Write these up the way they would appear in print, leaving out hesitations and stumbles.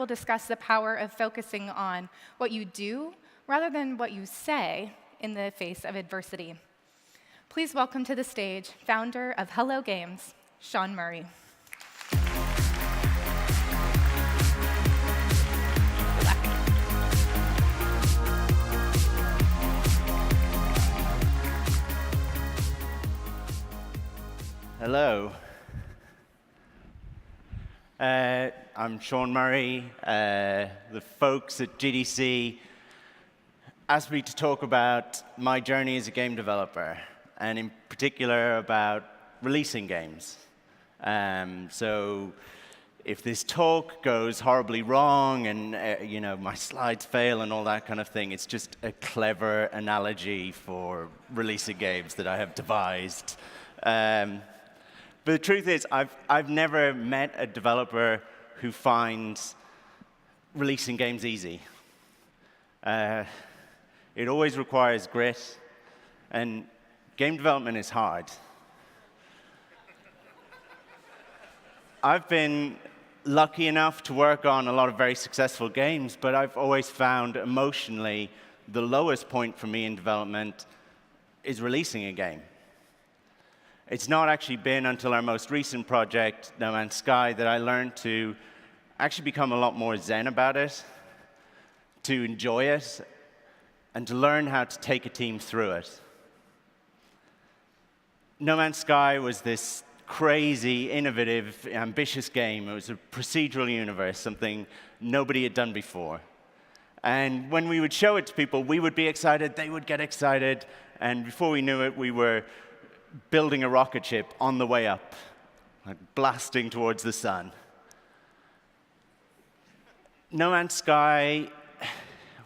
We'll discuss the power of focusing on what you do rather than what you say in the face of adversity. Please welcome to the stage founder of Hello Games, Sean Murray. Hello. I'm Sean Murray. The folks at GDC asked me to talk about my journey as a game developer, and in particular about releasing games. So if this talk goes horribly wrong and my slides fail and all that kind of thing, it's just a clever analogy for releasing games that I have devised. But the truth is, I've never met a developer who finds releasing games easy. It always requires grit, and game development is hard. I've been lucky enough to work on a lot of very successful games, but I've always found emotionally the lowest point for me in development is releasing a game. It's not actually been until our most recent project, No Man's Sky, that I learned to actually become a lot more zen about it, to enjoy it, and to learn how to take a team through it. No Man's Sky was this crazy, innovative, ambitious game. It was a procedural universe, something nobody had done before. And when we would show it to people, we would be excited, they would get excited, and before we knew it, we were building a rocket ship on the way up, like blasting towards the sun. No Man's Sky,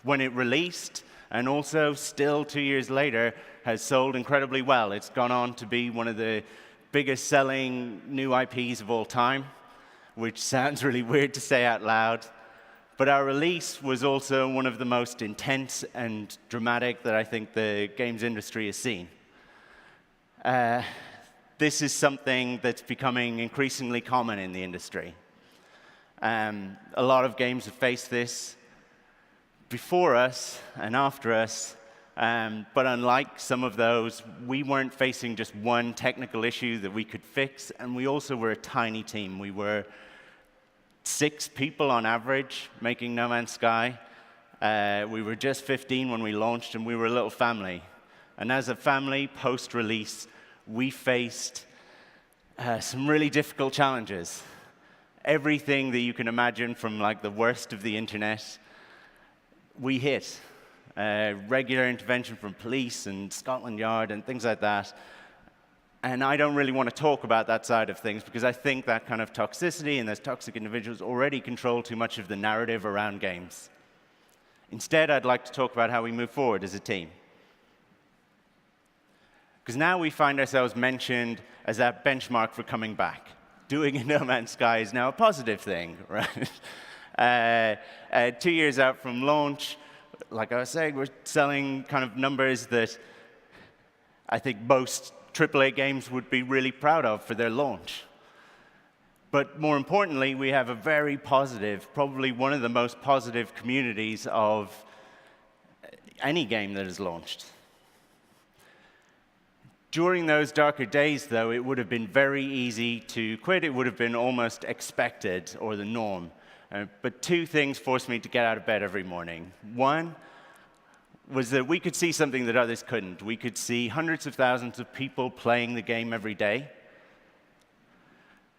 when it released, and also still 2 years later, has sold incredibly well. It's gone on to be one of the biggest selling new IPs of all time, which sounds really weird to say out loud. But our release was also one of the most intense and dramatic that I think the games industry has seen. This is something that's becoming increasingly common in the industry. A lot of games have faced this before us and after us, but unlike some of those, we weren't facing just one technical issue that we could fix, and we also were a tiny team. We were 6 people on average making No Man's Sky. We were just 15 when we launched, and we were a little family. And as a family, post-release, we faced some really difficult challenges. Everything that you can imagine from like the worst of the internet, we hit. Regular intervention from police and Scotland Yard and things like that. And I don't really want to talk about that side of things because I think that kind of toxicity and those toxic individuals already control too much of the narrative around games. Instead, I'd like to talk about how we move forward as a team. Because now we find ourselves mentioned as that benchmark for coming back. Doing a No Man's Sky is now a positive thing, right? 2 years out from launch, like I was saying, we're selling kind of numbers that I think most AAA games would be really proud of for their launch. But more importantly, we have a very positive, probably one of the most positive communities of any game that is launched. During those darker days, though, it would have been very easy to quit. It would have been almost expected or the norm. But 2 things forced me to get out of bed every morning. One was that we could see something that others couldn't. We could see hundreds of thousands of people playing the game every day,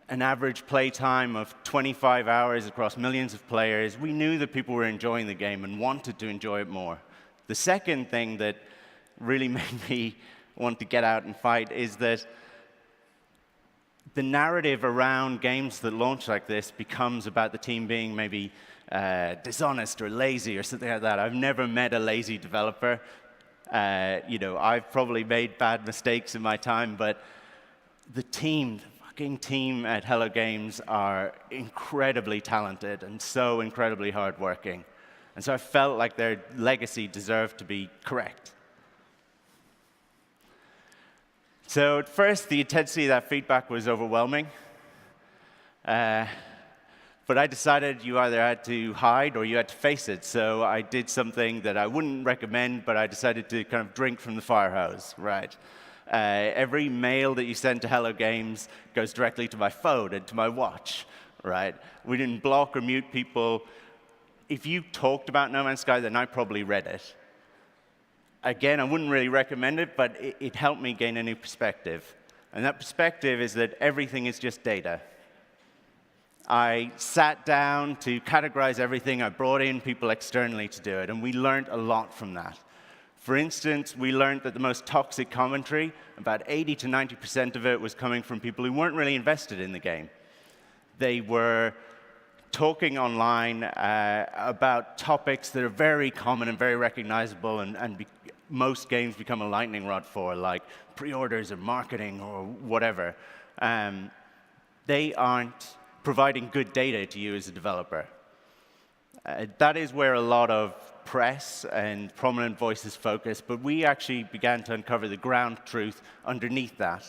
an average play time of 25 hours across millions of players. We knew that people were enjoying the game and wanted to enjoy it more. The second thing that really made me want to get out and fight is that the narrative around games that launch like this becomes about the team being maybe dishonest or lazy or something like that. I've never met a lazy developer. I've probably made bad mistakes in my time, but the fucking team at Hello Games are incredibly talented and so incredibly hardworking. And so I felt like their legacy deserved to be correct. So at first, the intensity of that feedback was overwhelming. But I decided you either had to hide or you had to face it. So I did something that I wouldn't recommend, but I decided to kind of drink from the fire hose, right? Every mail that you send to Hello Games goes directly to my phone and to my watch, right? We didn't block or mute people. If you talked about No Man's Sky, then I probably read it. Again, I wouldn't really recommend it, but it helped me gain a new perspective. And that perspective is that everything is just data. I sat down to categorize everything. I brought in people externally to do it, and we learned a lot from that. For instance, we learned that the most toxic commentary, about 80 to 90% of it, was coming from people who weren't really invested in the game. They were talking online about topics that are very common and very recognizable, and most games become a lightning rod for, like pre-orders or marketing or whatever. They aren't providing good data to you as a developer. That is where a lot of press and prominent voices focus, but we actually began to uncover the ground truth underneath that.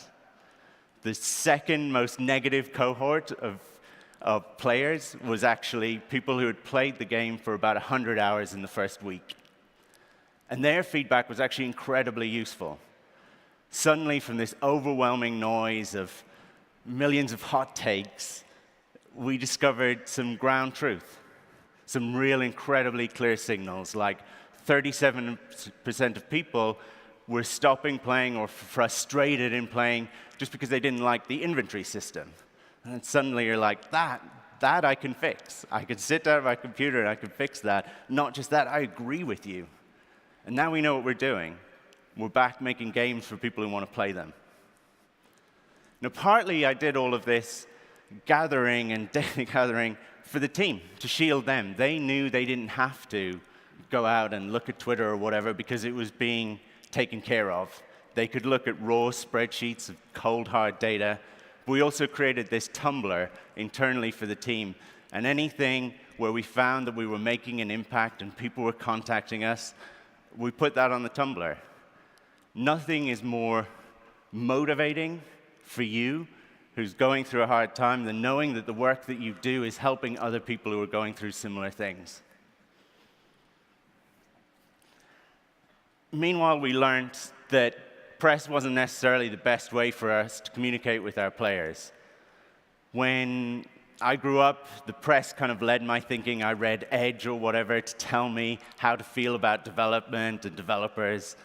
The second most negative cohort of players was actually people who had played the game for about 100 hours in the first week. And their feedback was actually incredibly useful. Suddenly, from this overwhelming noise of millions of hot takes, we discovered some ground truth, some real incredibly clear signals, like 37% of people were stopping playing or frustrated in playing just because they didn't like the inventory system. And then suddenly you're like, that I can fix. I can sit down at my computer and I can fix that. Not just that, I agree with you. And now we know what we're doing. We're back making games for people who want to play them. Now, partly I did all of this gathering and data gathering for the team, to shield them. They knew they didn't have to go out and look at Twitter or whatever because it was being taken care of. They could look at raw spreadsheets of cold, hard data. We also created this Tumblr internally for the team. And anything where we found that we were making an impact and people were contacting us, we put that on the Tumblr. Nothing is more motivating for you who's going through a hard time than knowing that the work that you do is helping other people who are going through similar things. Meanwhile, we learned that press wasn't necessarily the best way for us to communicate with our players. When I grew up, the press kind of led my thinking. I read Edge or whatever to tell me how to feel about development and developers.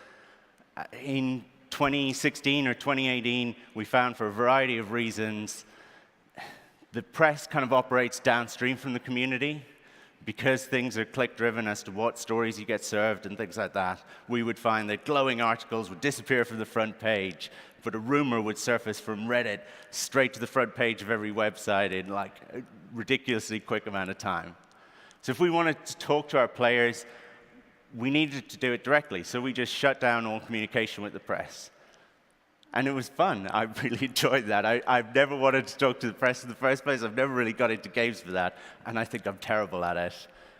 In 2016 or 2018, we found for a variety of reasons, the press kind of operates downstream from the community. Because things are click-driven as to what stories you get served and things like that, we would find that glowing articles would disappear from the front page, but a rumor would surface from Reddit straight to the front page of every website in like a ridiculously quick amount of time. So if we wanted to talk to our players, we needed to do it directly. So we just shut down all communication with the press. And it was fun. I really enjoyed that. I've never wanted to talk to the press in the first place. I've never really got into games for that. And I think I'm terrible at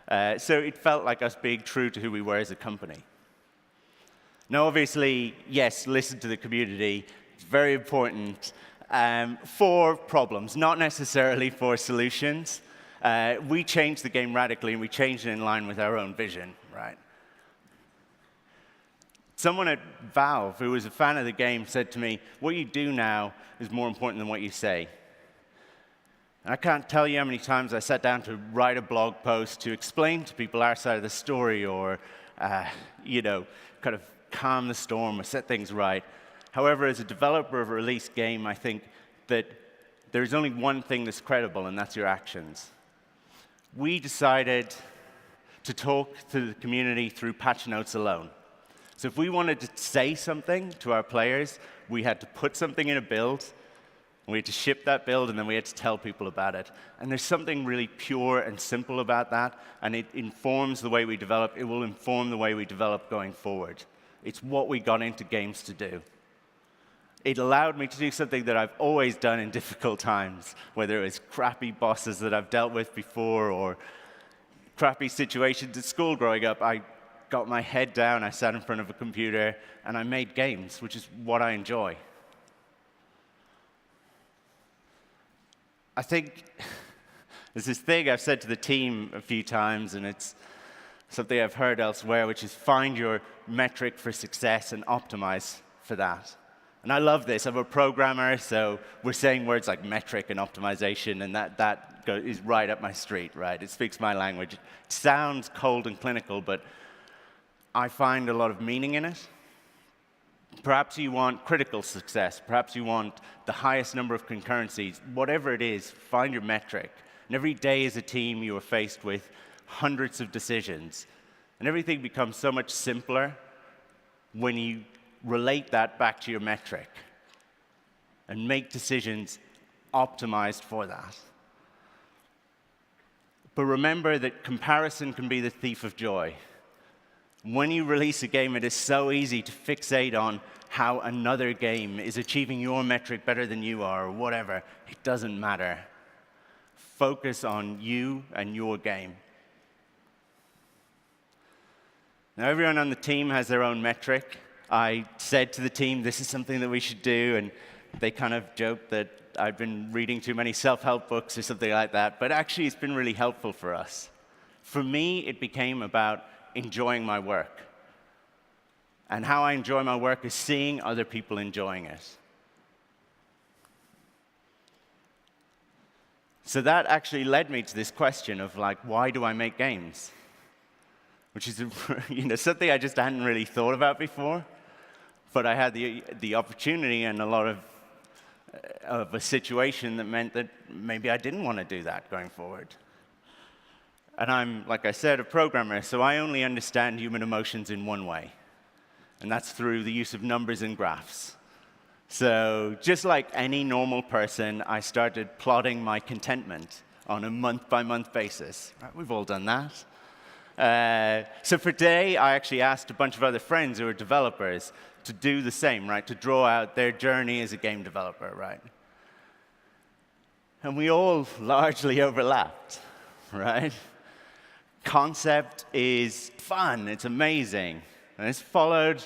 it. So it felt like us being true to who we were as a company. Now, obviously, yes, listen to the community. It's very important for problems, not necessarily for solutions. We changed the game radically, and we changed it in line with our own vision, right? Someone at Valve, who was a fan of the game, said to me, what you do now is more important than what you say. And I can't tell you how many times I sat down to write a blog post to explain to people our side of the story or, kind of calm the storm or set things right. However, as a developer of a released game, I think that there's only one thing that's credible, and that's your actions. We decided to talk to the community through patch notes alone. So if we wanted to say something to our players, we had to put something in a build, we had to ship that build, and then we had to tell people about it. And there's something really pure and simple about that, and it informs the way we develop. It will inform the way we develop going forward. It's what we got into games to do. It allowed me to do something that I've always done in difficult times, whether it was crappy bosses that I've dealt with before or crappy situations at school growing up. I got my head down, I sat in front of a computer, and I made games, which is what I enjoy. I think There's this thing I've said to the team a few times, and it's something I've heard elsewhere, which is find your metric for success and optimize for that. And I love this. I'm a programmer, so we're saying words like metric and optimization, and that is right up my street, right? It speaks my language. It sounds cold and clinical, but I find a lot of meaning in it. Perhaps you want critical success. Perhaps you want the highest number of concurrencies. Whatever it is, find your metric. And every day as a team, you are faced with hundreds of decisions. And everything becomes so much simpler when you relate that back to your metric and make decisions optimized for that. But remember that comparison can be the thief of joy. When you release a game, it is so easy to fixate on how another game is achieving your metric better than you are, or whatever. It doesn't matter. Focus on you and your game. Now, everyone on the team has their own metric. I said to the team, this is something that we should do, and they kind of joked that I've been reading too many self-help books or something like that, but actually it's been really helpful for us. For me, it became about enjoying my work. And how I enjoy my work is seeing other people enjoying it. So that actually led me to this question of, like, why do I make games? Which is something I just hadn't really thought about before. But I had the opportunity and a lot of a situation that meant that maybe I didn't want to do that going forward. And I'm, like I said, a programmer, so I only understand human emotions in one way. And that's through the use of numbers and graphs. So just like any normal person, I started plotting my contentment on a month-by-month basis. Right? We've all done that. So for today, I actually asked a bunch of other friends who are developers to do the same, right? To draw out their journey as a game developer, right? And we all largely overlapped, right? Concept is fun, it's amazing. And it's followed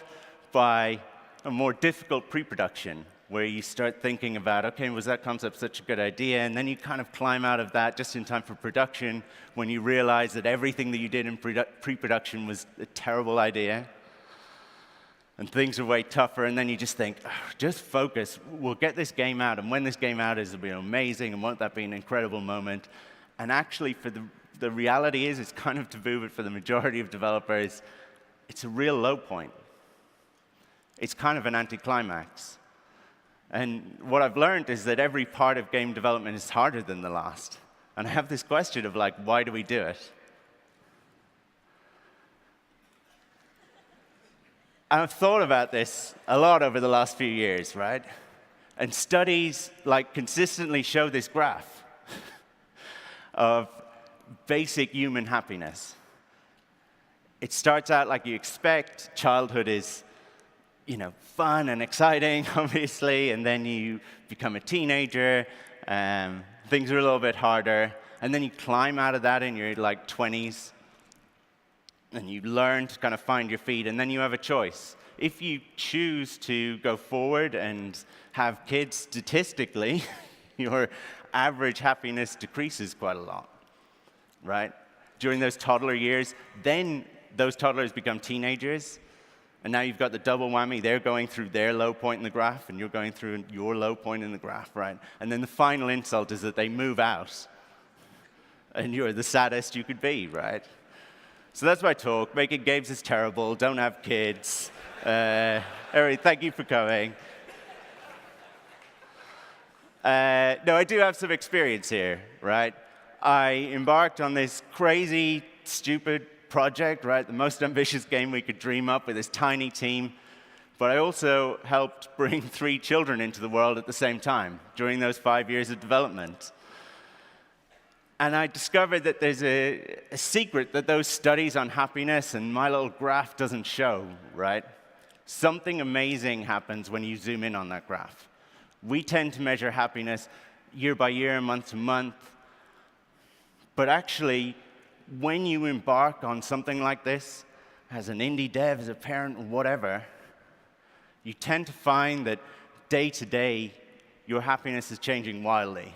by a more difficult pre-production, where you start thinking about, okay, was that concept such a good idea? And then you kind of climb out of that just in time for production, when you realize that everything that you did in pre-production was a terrible idea. And things are way tougher, and then you just think, oh, just focus. We'll get this game out, and when this game out is, it'll be amazing, and won't that be an incredible moment? And actually, for the reality is, it's kind of taboo, but for the majority of developers, it's a real low point. It's kind of an anticlimax. And what I've learned is that every part of game development is harder than the last. And I have this question of, like, why do we do it? I've thought about this a lot over the last few years, right? And studies, like, consistently show this graph of basic human happiness. It starts out like you expect. Childhood is, fun and exciting, obviously, and then you become a teenager, things are a little bit harder, and then you climb out of that in your, 20s, and you learn to kind of find your feet, and then you have a choice. If you choose to go forward and have kids, statistically, your average happiness decreases quite a lot, right? During those toddler years, then those toddlers become teenagers, and now you've got the double whammy. They're going through their low point in the graph, and you're going through your low point in the graph, right? And then the final insult is that they move out, and you're the saddest you could be, right? So that's my talk. Making games is terrible. Don't have kids. Eric, thank you for coming. No, I do have some experience here, right? I embarked on this crazy, stupid project, right? The most ambitious game we could dream up with this tiny team. But I also helped bring 3 children into the world at the same time during those 5 years of development. And I discovered that there's a secret that those studies on happiness and my little graph doesn't show, right? Something amazing happens when you zoom in on that graph. We tend to measure happiness year by year, month to month. But actually, when you embark on something like this, as an indie dev, as a parent, or whatever, you tend to find that day to day, your happiness is changing wildly.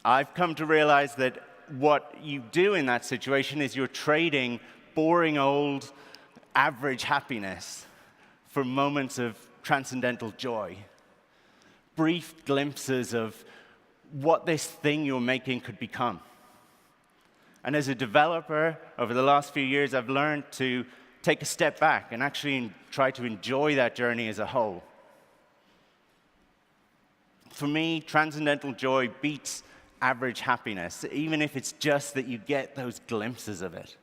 I've come to realize that what you do in that situation is you're trading boring old average happiness for moments of transcendental joy, brief glimpses of what this thing you're making could become. And as a developer, over the last few years, I've learned to take a step back and actually try to enjoy that journey as a whole. For me, transcendental joy beats average happiness, even if it's just that you get those glimpses of it.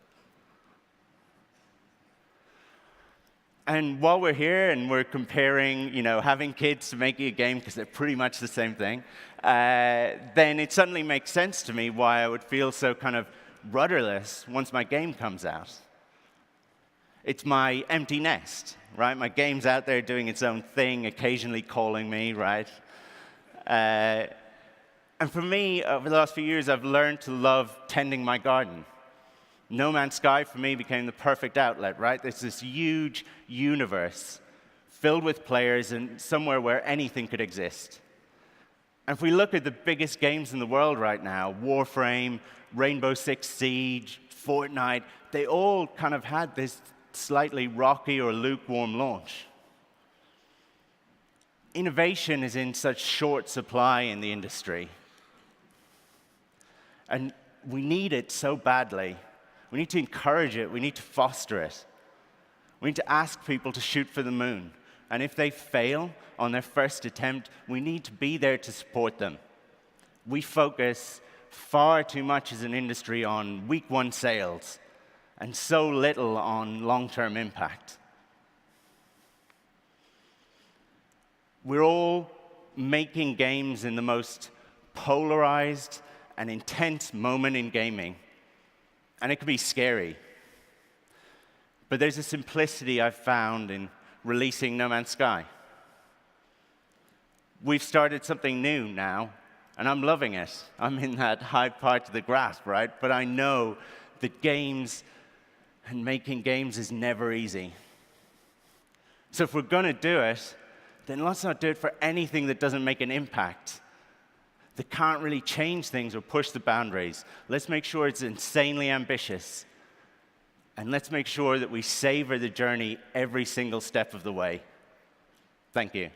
And while we're here and we're comparing, having kids to making a game, because they're pretty much the same thing, then it suddenly makes sense to me why I would feel so kind of rudderless once my game comes out. It's my empty nest, right? My game's out there doing its own thing, occasionally calling me, right? And for me, over the last few years, I've learned to love tending my garden. No Man's Sky, for me, became the perfect outlet, right? There's this huge universe filled with players and somewhere where anything could exist. And if we look at the biggest games in the world right now, Warframe, Rainbow Six Siege, Fortnite, they all kind of had this slightly rocky or lukewarm launch. Innovation is in such short supply in the industry. And we need it so badly. We need to encourage it. We need to foster it. We need to ask people to shoot for the moon. And if they fail on their first attempt, we need to be there to support them. We focus far too much as an industry on week one sales and so little on long-term impact. We're all making games in the most polarized and intense moment in gaming, and it can be scary. But there's a simplicity I've found in releasing No Man's Sky. We've started something new now, and I'm loving it. I'm in that high part of the graph, right? But I know that games and making games is never easy. So if we're going to do it, then let's not do it for anything that doesn't make an impact, that can't really change things or push the boundaries. Let's make sure it's insanely ambitious. And let's make sure that we savor the journey every single step of the way. Thank you.